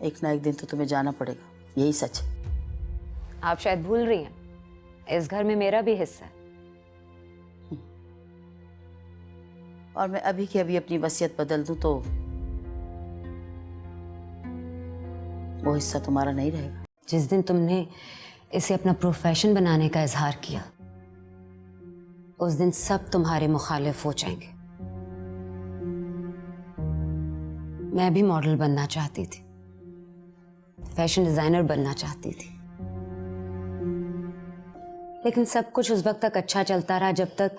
एक ना एक दिन तो तुम्हें जाना पड़ेगा, यही सच है। आप शायद भूल रही हैं, इस घर में मेरा भी हिस्सा है। और मैं अभी की अभी अपनी वसीयत बदल दूं तो वो हिस्सा तुम्हारा नहीं रहेगा। जिस दिन तुमने इसे अपना प्रोफेशन बनाने का इजहार किया, उस दिन सब तुम्हारे मुखालिफ हो जाएंगे। मैं भी मॉडल बनना चाहती थी, फैशन डिजाइनर बनना चाहती थी, लेकिन सब कुछ उस वक्त तक अच्छा चलता रहा जब तक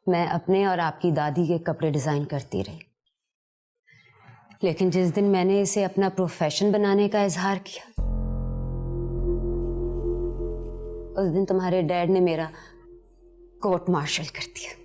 मैं अपने और आपकी दादी के कपड़े डिजाइन करती रही। लेकिन जिस दिन मैंने इसे अपना प्रोफेशन बनाने का इजहार किया, उस दिन तुम्हारे डैड ने मेरा कोर्ट मार्शल कर दिया।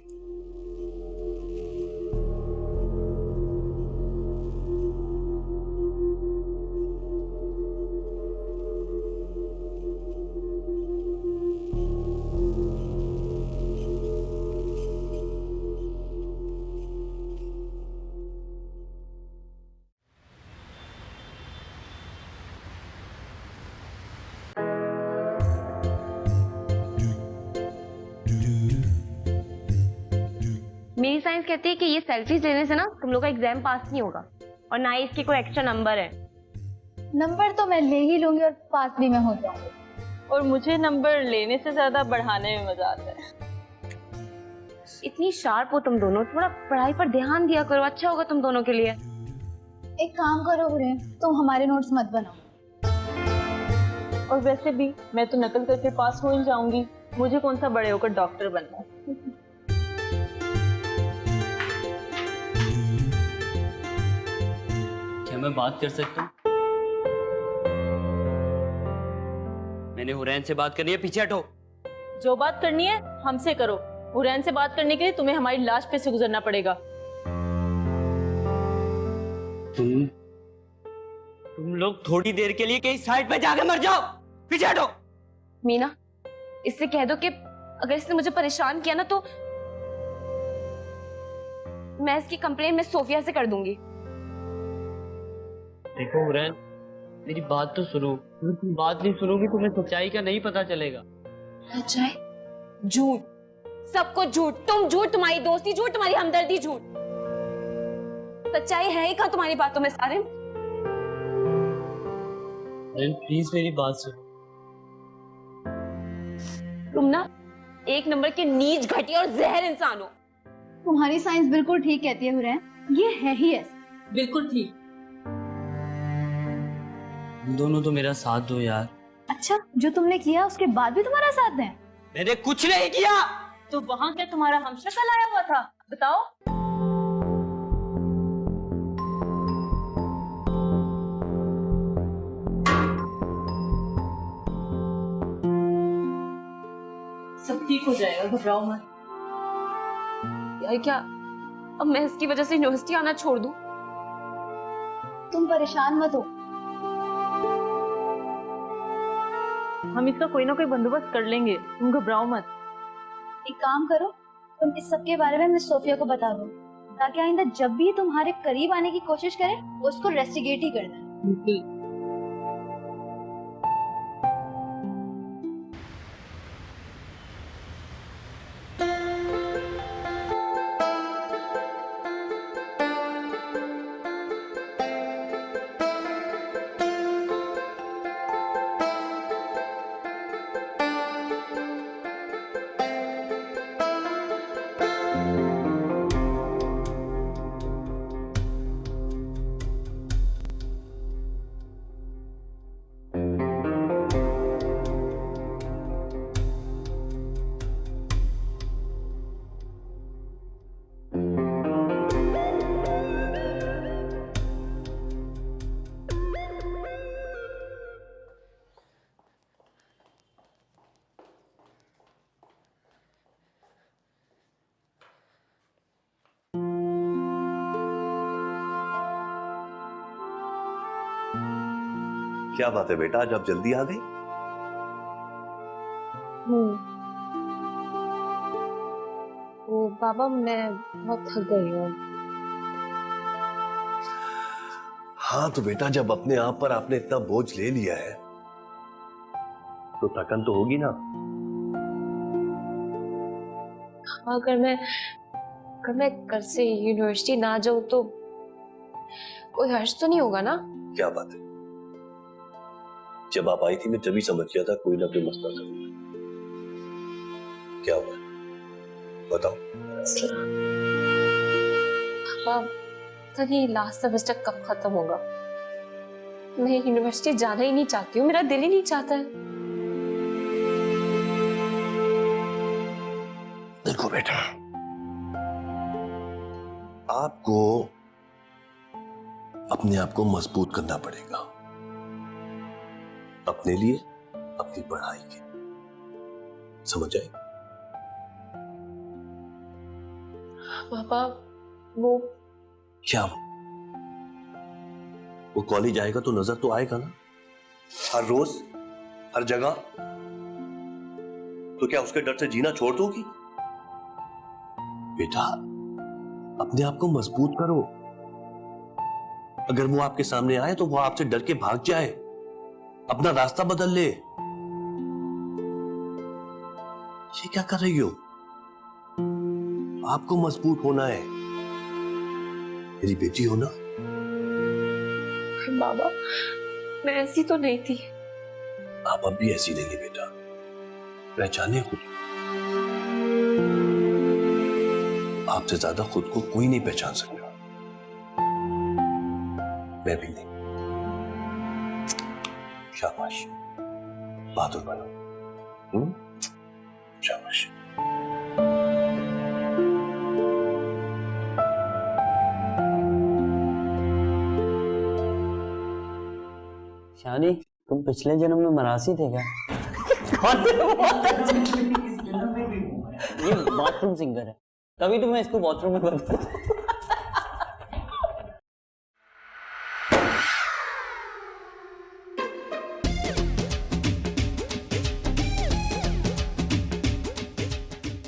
मेरी साइंस कहती है कि ये सेल्फीज लेने से ना तुम लोग का एग्जाम पास नहीं होगा, और ना ही इसके कोई एक्स्ट्रा नंबर है। नंबर तो मैं ले ही लूंगी और पास भी मैं हो जाऊंगी। और मुझे नंबर लेने से ज्यादा बढ़ाने में मजा आता है। इतनी शार्प हो तुम दोनों, थोड़ा पढ़ाई पर ध्यान दिया करो, अच्छा होगा तुम दोनों के लिए। एक काम करो हुरैन, तुम हमारे नोट्स मत बनाओ। और वैसे भी मैं तो नकल करके पास हो ही जाऊंगी, मुझे कौन सा बड़े होकर डॉक्टर बनना है। क्या मैं बात कर सकता हूँ? मैंने हुरैन से बात करनी है, पीछे हटो। जो बात करनी है हमसे करो, हुरैन से बात करने के लिए तुम्हें हमारी लाश पे से गुजरना पड़ेगा। तुम लोग थोड़ी देर के लिए कहीं साइड पे जाके मर जाओ, पीछे हटो। मीना, इससे कह दो कि अगर इसने मुझे परेशान किया ना तो मैं इसकी कंप्लेन मैं सोफिया से कर दूंगी। देखो हुरैन, मेरी बात तो सुनो। अगर तुम बात नहीं सुनोगी तुम्हें सच्चाई का नहीं पता चलेगा। सच्चाई? झूठ, सब कुछ झूठ। तुम झूठ, तुम्हारी दोस्ती झूठ, तुम्हारी हमदर्दी झूठ। सच्चाई है ही कहाँ तुम्हारी बातों में सारे? प्लीज मेरी बात सुनो। तुम ना एक नंबर के नीच, घटिया और जहर इंसान हो। तुम्हारी साइंस बिल्कुल ठीक कहती है हुरैन, ये है ही ऐसा। बिल्कुल ठीक। तुम दोनों तो मेरा साथ दो यार। अच्छा, जो तुमने किया उसके बाद भी तुम्हारा साथ दें? मैंने कुछ नहीं किया। तो वहां क्या तुम्हारा हमशक्ल आया हुआ था? बताओ। सब ठीक हो जाएगा, घबराओ मत। यार क्या अब मैं इसकी वजह से यूनिवर्सिटी आना छोड़ दूं? तुम परेशान मत हो, हम इसका कोई ना कोई बंदोबस्त कर लेंगे, तुम घबराओ मत। एक काम करो, तुम इस सब के बारे में मिस सोफिया को बता दो, ताकि आइंदा जब भी तुम्हारे करीब आने की कोशिश करे उसको रेस्टिगेट ही कर देना। क्या बात है बेटा, आज आप जल्दी आ गई? वो पापा, मैं बहुत थक गई हूँ। हाँ तो बेटा, जब अपने आप पर आपने इतना बोझ ले लिया है तो थकन तो होगी ना। अगर मैं घर से यूनिवर्सिटी ना जाऊँ तो कोई हर्ष तो नहीं होगा ना? क्या बात है, जब आप आई थी मैं तभी समझ गया था कोई ना कोई मसला जरूर है। क्या हुआ बताओ। पता नहीं लास्ट सेमेस्टर कब खत्म होगा। मैं यूनिवर्सिटी जाना ही नहीं चाहती हूँ, मेरा दिल ही नहीं चाहता है। देखो बेटा, आपको अपने आप को मजबूत करना पड़ेगा, अपने लिए, अपनी पढ़ाई के। समझ आए? पापा वो क्या वो कॉलेज आएगा तो नजर तो आएगा ना, हर रोज हर जगह। तो क्या उसके डर से जीना छोड़ दोगी? बेटा अपने आप को मजबूत करो। अगर वो आपके सामने आए तो वो आपसे डर के भाग जाए, अपना रास्ता बदल ले। ये क्या कर रही हो? आपको मजबूत होना है, मेरी बेटी हो ना। बाबा मैं ऐसी तो नहीं थी। आप अब भी ऐसी नहीं है बेटा, पहचाने खुद। आपसे ज्यादा खुद को कोई नहीं पहचान सकता, मैं भी नहीं। शाबाश, बहादुर बनो। शाबाश। शानी, तुम पिछले जन्म में मरासी थे क्या? ये बाथरूम सिंगर है, तभी तो मैं इसको बाथरूम में करता हूँ।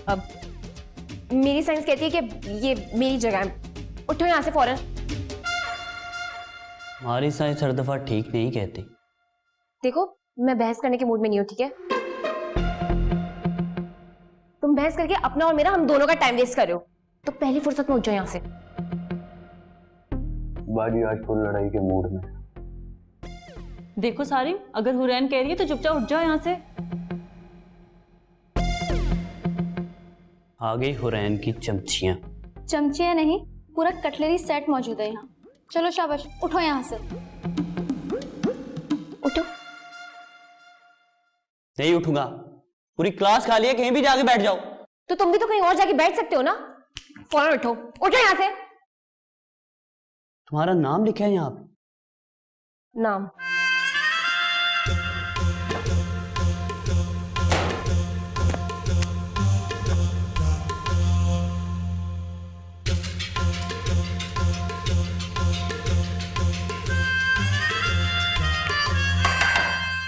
अब मेरी साइंस कहती है कि ये मेरी जगह है, उठो यहाँ से फौरन। हमारी साइंस हर दफा ठीक नहीं कहती। देखो मैं बहस करने के मूड में नहीं हूँ, ठीक है? तुम बहस करके अपना और मेरा, हम दोनों का टाइम वेस्ट कर रहे हो, तो पहली फुर्सत में उठ जाओ यहाँ से। बाजी आज फुल लड़ाई के मूड में। देखो सारिम, अगर हुरैन कह रही है तो चुपचाप उठ जाओ यहाँ से। आ गई हुरैन की चमचियां। चमचियाँ नहीं, पूरा कटलरी सेट मौजूद है यहाँ। चलो शाबाश, उठो यहाँ से। उठो। नहीं उठूंगा, पूरी क्लास खाली है, कहीं भी जाके बैठ जाओ। तो तुम भी तो कहीं और जाके बैठ सकते हो ना। फौरन उठो, उठो यहाँ से। तुम्हारा नाम लिखा है यहाँ पे। नाम?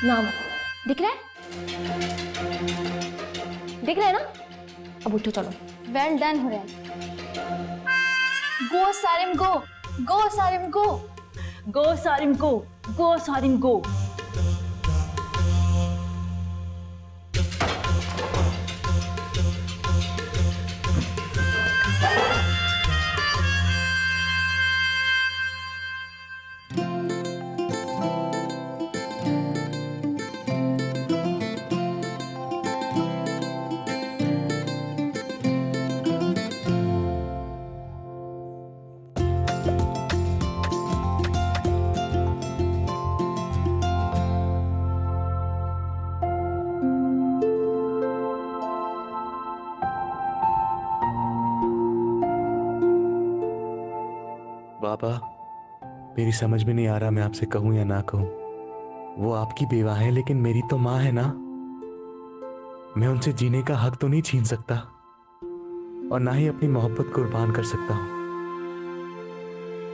नाम दिख रहा है? दिख रहा है ना? अब उठो, चलो। Well done Hurain. Go Sarim go, go Sarim go. Go Sarim go, go Sarim go. बाबा, मेरी समझ में नहीं आ रहा मैं आपसे कहूं या ना कहूं। वो आपकी बेवा है लेकिन मेरी तो मां है ना। मैं उनसे जीने का हक तो नहीं छीन सकता और ना ही अपनी मोहब्बत कुर्बान कर सकता हूं।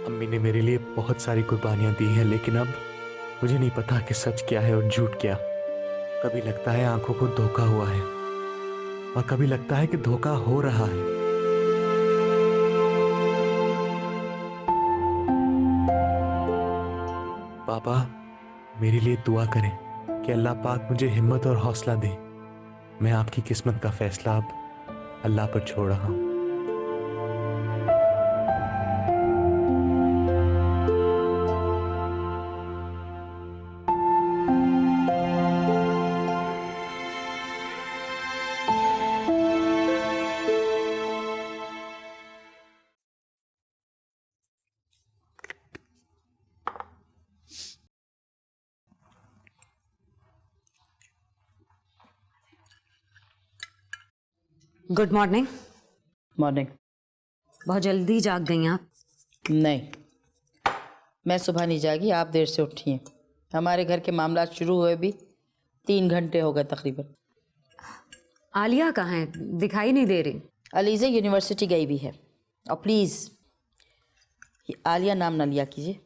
अम्मी ने मेरे लिए बहुत सारी कुर्बानियां दी हैं, लेकिन अब मुझे नहीं पता कि सच क्या है और झूठ क्या। कभी लगता है आंखों को धोखा हुआ है और कभी लगता है कि धोखा हो रहा है। पापा मेरे लिए दुआ करें कि अल्लाह पाक मुझे हिम्मत और हौसला दे। मैं आपकी किस्मत का फैसला अब अल्लाह पर छोड़ रहा हूँ। Good morning. मॉर्निंग। बहुत जल्दी जाग गई आप। नहीं, मैं सुबह नहीं जागी, आप देर से उठी हैं। हमारे घर के मामला शुरू हुए भी 3 घंटे हो गए तकरीबन। आलिया कहाँ है? दिखाई नहीं दे रही। अलीज़ा यूनिवर्सिटी गई भी है। और प्लीज़ ये आलिया नाम ना लिया कीजिए,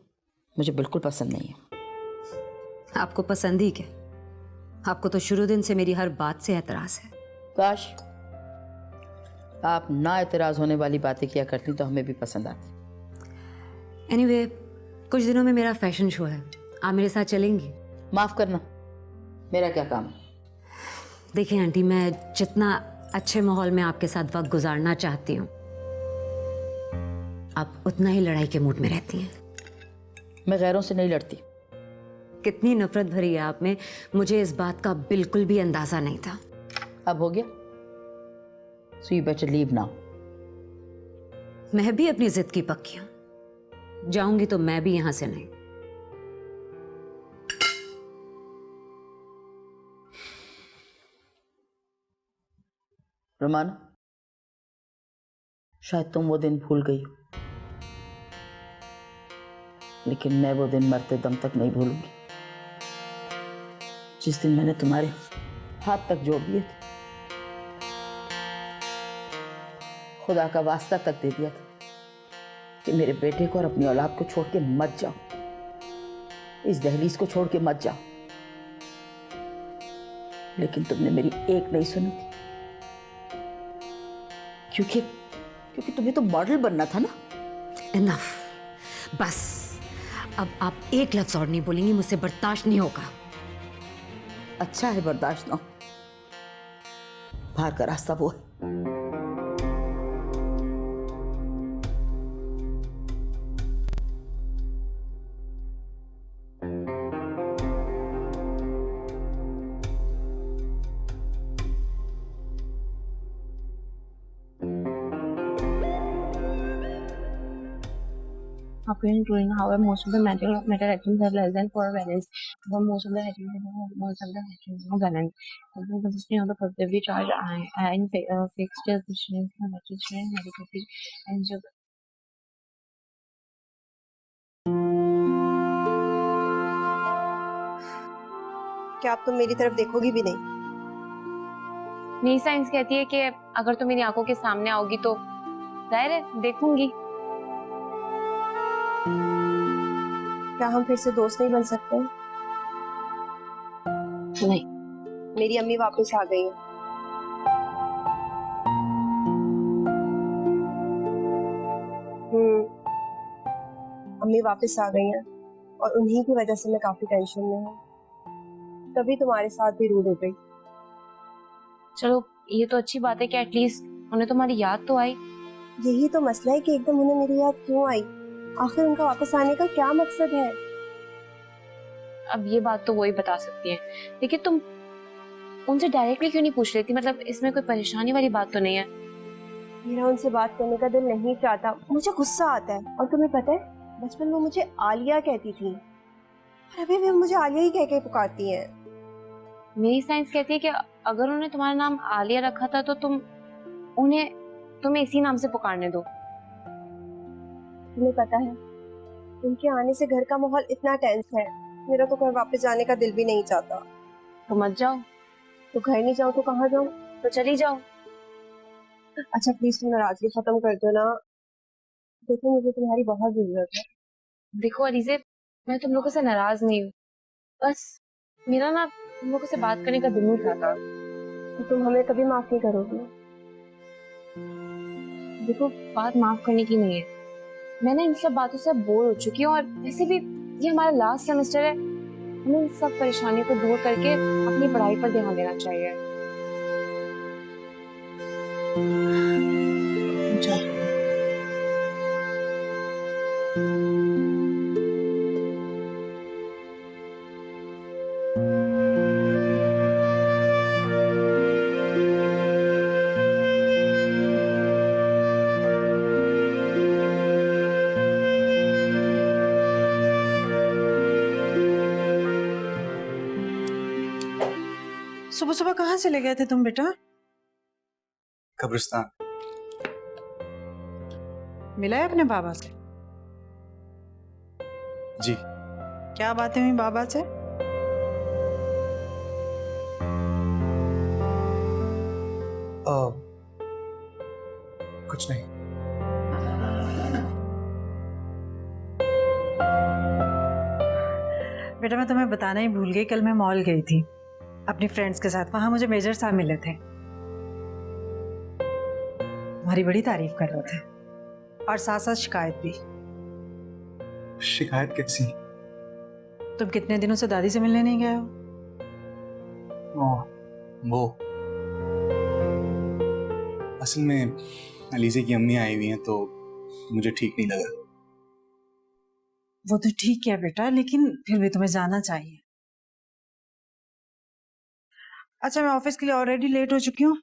मुझे बिल्कुल पसंद नहीं है। आपको पसंद ही क्या? आपको तो शुरू दिन से मेरी हर बात से एतराज है। काश आप ना एतराज़ होने वाली बातें किया करती तो हमें भी पसंद आती। एनीवे, कुछ दिनों में मेरा फैशन शो है, आप मेरे साथ चलेंगी? माफ़ करना, मेरा क्या काम है? देखिए आंटी, मैं जितना अच्छे माहौल में आपके साथ वक्त गुजारना चाहती हूँ, आप उतना ही लड़ाई के मूड में रहती हैं। मैं गैरों से नहीं लड़ती। कितनी नफरत भरी है आप में, मुझे इस बात का बिल्कुल भी अंदाजा नहीं था। अब हो गया, so you better leave now. मैं भी अपनी जिद की पक्की हूँ, जाऊंगी तो मैं भी यहां से नहीं। रोमाना, शायद तुम वो दिन भूल गई हो, लेकिन मैं वो दिन मरते दम तक नहीं भूलूंगी जिस दिन मैंने तुम्हारे हाथ तक जोड़ दिए थे, खुदा का वास्ता तक दे दिया था कि मेरे बेटे को और अपनी औलाद को छोड़ के मत जाओ, इस दहलीज को छोड़ के मत जाओ। लेकिन तुमने मेरी एक नहीं सुनी थी, क्योंकि तुम्हें तो मॉडल बनना था ना। इनफ, बस अब आप एक लफ्ज और नहीं बोलेंगी, मुझसे बर्दाश्त नहीं होगा। अच्छा है बर्दाश्त ना हो, बाहर का रास्ता वो है। Including however most of the metal atoms have less than 4 valence, but most of the atoms have valence. Consisting of the positively charged ion fixed position negatively and so क्या अब तुम मेरी तरफ देखोगी भी नहीं? नई साइंस कहती है कि अगर तुम मेरी आंखों के सामने आओगी तो जाहिर है देखूंगी। क्या हम फिर से दोस्त नहीं बन सकते? नहीं। मेरी अम्मी वापस आ गई है। अम्मी वापस आ गई हैं और उन्हीं की वजह से मैं काफी टेंशन में हूँ। तभी तुम्हारे साथ भी रूड हो गई। चलो ये तो अच्छी बात है कि एटलीस्ट उन्हें तुम्हारी याद तो आई। यही तो मसला है कि एकदम उन्हें मेरी याद क्यों आई? आखिर उनका वापस आने का क्या मकसद है? अब ये बात तो वही बता सकती है, लेकिन तुम उनसे डायरेक्टली क्यों नहीं पूछ लेती? मतलब इसमें कोई परेशानी वाली बात तो नहीं है? मेरा उनसे बात करने का दिल नहीं चाहता, मुझे गुस्सा आता है। और तुम्हें पता है, बचपन में मुझे आलिया कहती थी और अभी भी मुझे आलिया ही कह के पुकारती हैं। मेरी साइंस कहती है कि अगर उन्होंने तुम्हारा नाम आलिया रखा था तो तुम्हें इसी नाम से पुकारने दो। तुम्हें पता है, उनके आने से घर का माहौल इतना टेंस है, मेरा तो घर वापस जाने का दिल भी नहीं चाहता। तो मत जाओ। तो घर नहीं जाऊँ तो कहाँ जाऊँ? तो चली जाओ। अच्छा प्लीज तुम नाराजगी खत्म कर दो ना। देखो मुझे तुम्हारी बहुत जरूरत है। देखो अलीज़े, मैं तुम लोगों से नाराज नहीं हूँ, बस मेरा ना तुम लोगों से बात करने का दिल नहीं चाहता। तो तुम हमें कभी माफ नहीं करोगे? देखो बात माफ करने की नहीं है, मैं ना इन सब बातों से बोर हो चुकी हूँ और वैसे भी ये हमारा लास्ट सेमेस्टर है, हमें इन सब परेशानियों को दूर करके अपनी पढ़ाई पर ध्यान देना चाहिए। सुबह सुबह कहाँ चले गए थे तुम बेटा? कब्रिस्तान। मिला है अपने बाबा से? जी। क्या बातें हुई बाबा से? कुछ नहीं। बेटा मैं तुम्हें बताना ही भूल गई, कल मैं मॉल गई थी अपनी फ्रेंड्स के साथ। वहां मुझे मेजर साहब मिले थे, तुम्हारी बड़ी तारीफ कर रहे थे और साथ साथ शिकायत भी। शिकायत कैसी? तुम कितने दिनों से दादी से मिलने नहीं गए हो? वो असल में अलीज़े की अम्मी आई हुई हैं तो मुझे ठीक नहीं लगा। वो तो ठीक है बेटा, लेकिन फिर भी तुम्हें जाना चाहिए। अच्छा मैं ऑफिस के लिए ऑलरेडी लेट हो चुकी हूँ,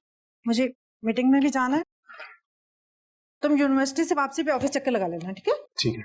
मुझे मीटिंग में भी जाना है। तुम यूनिवर्सिटी से वापसी पे ऑफिस चक्कर लगा लेना, ठीक है? ठीक है।